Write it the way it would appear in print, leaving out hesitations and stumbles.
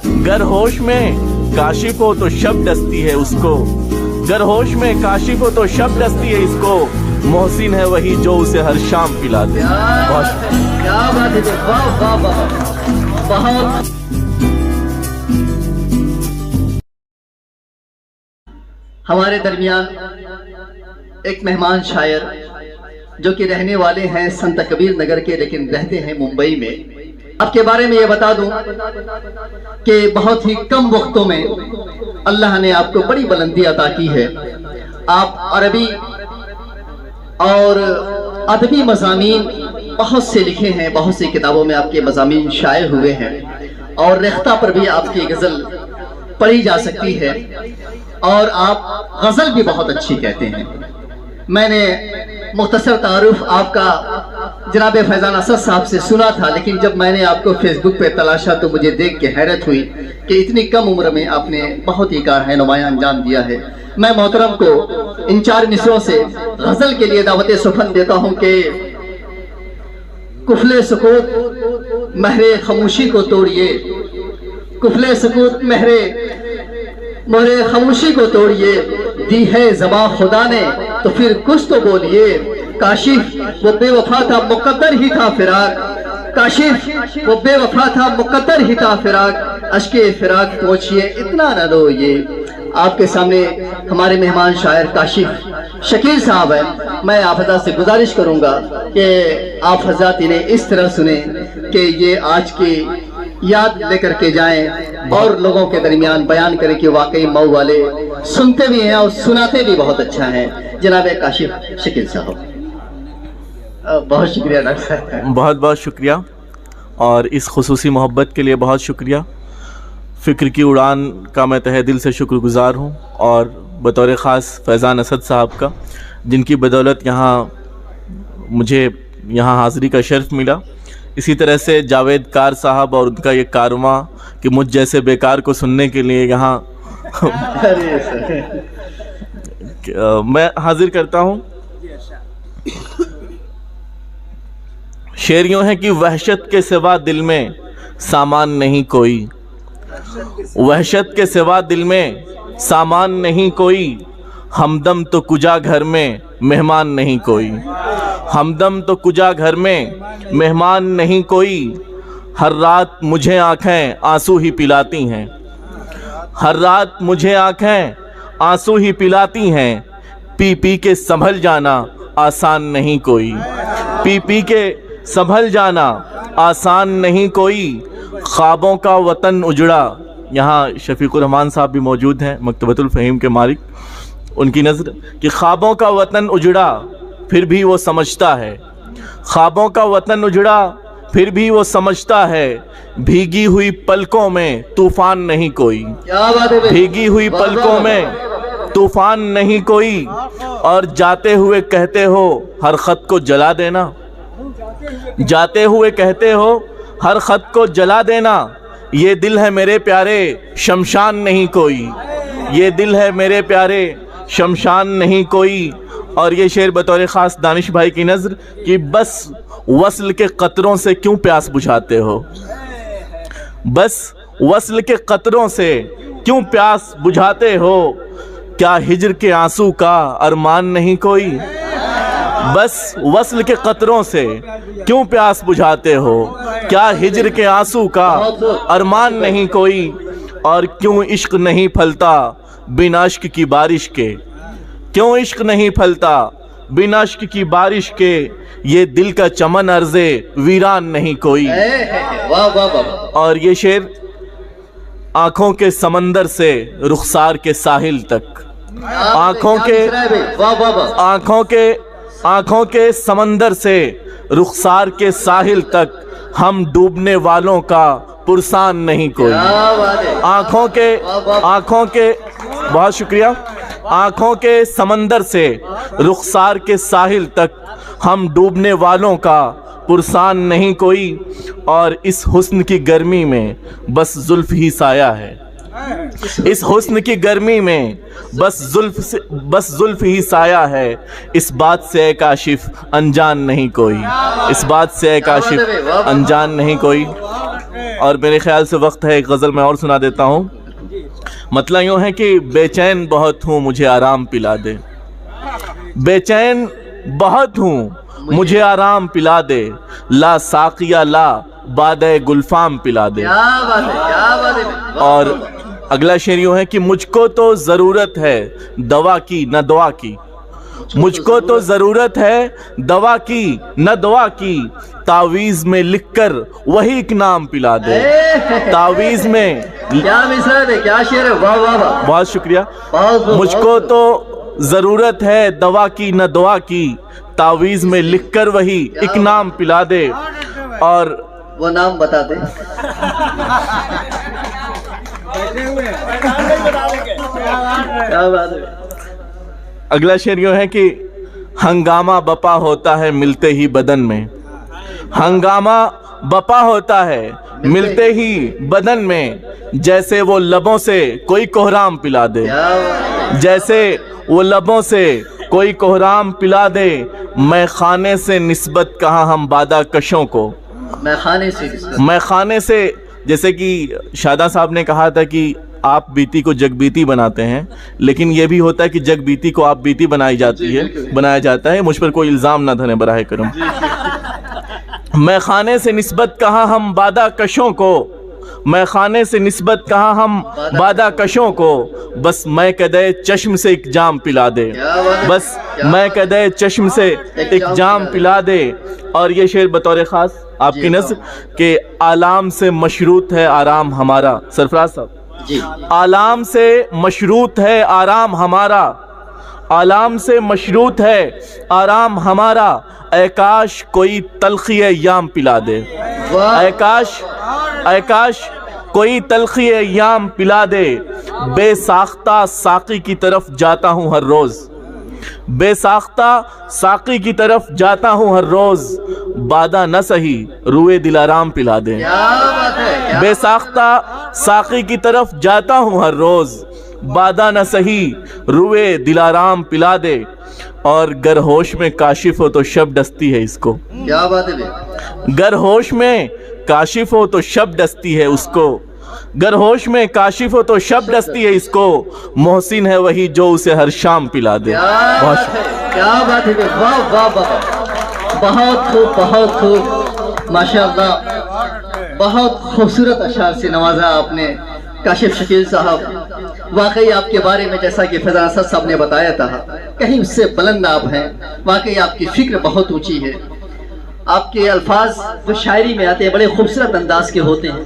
गर होश में काशिफ हो तो शब डसती है उसको, गर होश में काशिफ हो तो शब डसती है इसको, मोहसिन है वही जो उसे हर शाम पिलाते। क्या बात है, वाह वाह वाह, बहुत। हमारे दरमियान एक मेहमान शायर जो कि रहने वाले हैं संत कबीर नगर के, लेकिन रहते हैं मुंबई में। आपके बारे में ये बता दूं कि बहुत ही कम वक्तों में अल्लाह ने आपको बड़ी बुलंदी अता की है। आप अरबी और अदबी मज़ामीन बहुत से लिखे हैं, बहुत सी किताबों में आपके मज़ामीन शाये हुए हैं, और रेख्ता पर भी आपकी गज़ल पढ़ी जा सकती है, और आप गज़ल भी बहुत अच्छी कहते हैं। मैंने मुख्तसर तारुफ आपका जनाब फैज़ान असद साहब से सुना था, लेकिन जब मैंने आपको फेसबुक पे तलाशा तो मुझे देख के हैरत हुई कि इतनी कम उम्र में आपने बहुत ही नुमायाँ अंजाम दिया है। मैं मोहतरम को इन 4 मिसरों से गज़ल के लिए दावत सुफ़न देता हूँ कि कुफले सुकूत महरे खामोशी को तोड़िए, कुफले सुकूत महरे खामोशी को तोड़िए, दी है ज़बां खुदा ने तो फिर कुछ तो बोलिए, काशिफ वो बेवफा था मुक़द्दर ही था फिराक, काशिफ वो बेवफा था मुक़द्दर ही था फिराक, अश्के फिराक पहुँचिए इतना न रोइए। आपके सामने हमारे मेहमान शायर काशिफ शकील साहब हैं। मैं आप हज़रात से गुजारिश करूँगा कि आप हज़रात इन्हें इस तरह सुने कि ये आज की याद लेकर के जाएं और लोगों के दरमियान बयान करें कि वाकई मऊ वाले सुनते भी हैं और सुनाते भी बहुत अच्छा हैं। जनाब काशिफ शकील साहब, बहुत शुक्रिया डॉक्टर साहब, बहुत बहुत शुक्रिया, और इस खुसूसी मोहब्बत के लिए बहुत शुक्रिया। फ़िक्र की उड़ान का मैं तहे दिल से शुक्रगुज़ार हूँ, और बतौर ख़ास फैज़ान असद साहब का, जिनकी बदौलत मुझे यहाँ हाज़िरी का शर्फ़ मिला। इसी तरह से जावेद कार साहब और उनका ये कारवां कि मुझ जैसे बेकार को सुनने के लिए यहाँ मैं हाजिर करता हूँ। शेर यूँ है कि वहशत के सिवा दिल में सामान नहीं कोई, वहशत के सिवा दिल में सामान नहीं कोई, हमदम तो कुजा घर में मेहमान नहीं कोई, हमदम तो कुजा घर में मेहमान नहीं कोई, हर रात मुझे आँखें आंसू ही पिलाती हैं, हर रात मुझे आँखें आंसू ही पिलाती हैं, पी पी के संभल जाना आसान नहीं कोई, पी पी के संभल जाना आसान नहीं कोई, ख्वाबों का वतन उजड़ा। यहाँ शफीकुर रहमान साहब भी मौजूद हैं, मकतबतुल फ़हीम के मालिक, उनकी नज़र कि ख्वाबों का वतन उजड़ा फिर भी वो समझता है, ख्वाबों का वतन उजड़ा फिर भी वो समझता है, भीगी हुई पलकों में तूफान नहीं कोई, भीगी हुई पलकों में तूफान नहीं कोई, और जाते हुए कहते हो हर ख़त को जला देना, जाते हुए कहते हो हर ख़त को जला देना, ये दिल है मेरे प्यारे शमशान नहीं कोई, ये दिल है मेरे प्यारे शमशान नहीं कोई। और ये शेर बतौर ख़ास दानिश भाई की नज़र कि बस वस्ल के क़तरों से क्यों प्यास बुझाते हो, बस वस्ल के क़तरों से क्यों प्यास बुझाते हो, क्या हिज्र के आंसू का अरमान नहीं कोई, बस वस्ल के क़तरों से क्यों प्यास बुझाते हो, क्या हिज्र के आंसू का अरमान नहीं कोई, और क्यों इश्क नहीं फलता बिना इश्क की बारिश के, क्यों इश्क नहीं फलता बिना इश्क की बारिश के, ये दिल का चमन अर्ज़े वीरान नहीं कोई। और ये शेर आँखों के समंदर से रुखसार के साहिल तक, आँखों के समंदर से रुखसार के साहिल तक, हम डूबने वालों का पुरसान नहीं कोई, आँखों के बहुत शुक्रिया, आँखों के समंदर से रुखसार के साहिल तक, हम डूबने वालों का पुरसान नहीं कोई, और इस हुस्न की गर्मी में बस जुल्फ ही साया है, इस हुस्न की गर्मी में बस जुल्फ ही साया है, इस बात से काशिफ अनजान नहीं कोई, इस बात से काशिफ अनजान नहीं कोई। اور میرے خیال سے وقت ہے ایک غزل میں اور سنا دیتا ہوں. مطلب یوں ہے کہ بے چین بہت ہوں مجھے آرام پلا دے, بے چین بہت ہوں مجھے آرام پلا دے, لا ساقیہ لا بادہ گلفام پلا دے. کیا بات ہے, کیا بات ہے. اور اگلا شعر یوں ہے کہ مجھ کو تو ضرورت ہے دوا کی نہ دعا کی, مجھ کو تو ضرورت ہے دوا کی نہ دعا کی, تعویذ میں لکھ کر وہی ایک نام پلا دے. تعویذ میں کیا مثال ہے, کیا شعر ہے, واہ واہ واہ. بہت شکریہ. بہت مجھ کو تو ضرورت ہے دوا کی نہ دعا کی, تعویذ میں لکھ کر وہی ایک نام پلا دے. اور وہ نام بتا دے. کیا بات ہے. اگلا شعر یوں ہے کہ ہنگامہ بپا ہوتا ہے ملتے ہی بدن میں, ہنگامہ بپا ہوتا ہے ملتے ہی بدن میں, جیسے وہ لبوں سے کوئی کوہرام پلا دے, جیسے وہ لبوں سے کوئی کوہرام پلا دے. میں خانے سے نسبت کہاں ہم بادہ کشوں کو, میں خانے سے نسبت, میں خانے سے, جیسے کہ شاداں صاحب نے کہا تھا کہ آپ بیتی کو جگ بیتی بناتے ہیں, لیکن یہ بھی ہوتا ہے کہ جگ بیتی کو آپ بیتی بنائی جاتی ہے, بنایا جاتا ہے. مجھ پر کوئی الزام نہ دھریں براہ کرم. میں خانے سے نسبت کہاں ہم بادہ کشوں کو, میں خانے سے نسبت کہاں ہم بادہ کشوں کو, بس میں قدے چشم سے ایک جام پلا دے, بس میں قدے چشم سے ایک جام پلا دے. اور یہ شعر بطور خاص آپ کی نظر کہ آلام سے مشروط ہے آرام ہمارا. سرفراز صاحب, آلام سے مشروط ہے آرام ہمارا, آلام سے مشروط ہے آرام ہمارا, اے کاش کوئی تلخی یام پلا دے, اے کاش, اے کاش کوئی تلخی یام پلا دے. بے ساختہ ساقی کی طرف جاتا ہوں ہر روز, بے ساختہ ساقی کی طرف جاتا ہوں ہر روز, بادہ نہ سہی روئے دلارام پلا دے. بے ساختہ ساقی کی طرف جاتا ہوں ہر روز, بادہ نہ سہی روئے دلارام پلا دے. اور گر ہوش میں کاشف ہو تو شب ڈستی ہے اس کو, کیا بات ہے. گر ہوش میں کاشف ہو تو شب ڈستی ہے اس کو, گر ہوش میں کاشف ہو تو شب ڈستی ہے اس کو, محسن ہے وہی جو اسے ہر شام پلا دے. کیا بات ہے. واہ واہ واہ, بہت خوب, بہت خوب, ماشاءاللہ. بہت خوبصورت اشعار سے نوازا آپ نے کاشف شکیل صاحب. واقعی آپ کے بارے میں جیسا کہ فیضان اسد صاحب نے بتایا تھا, کہیں اس سے بلند آپ ہیں. واقعی آپ کی فکر بہت اونچی ہے. آپ کے الفاظ جو شاعری میں آتے ہیں بڑے خوبصورت انداز کے ہوتے ہیں.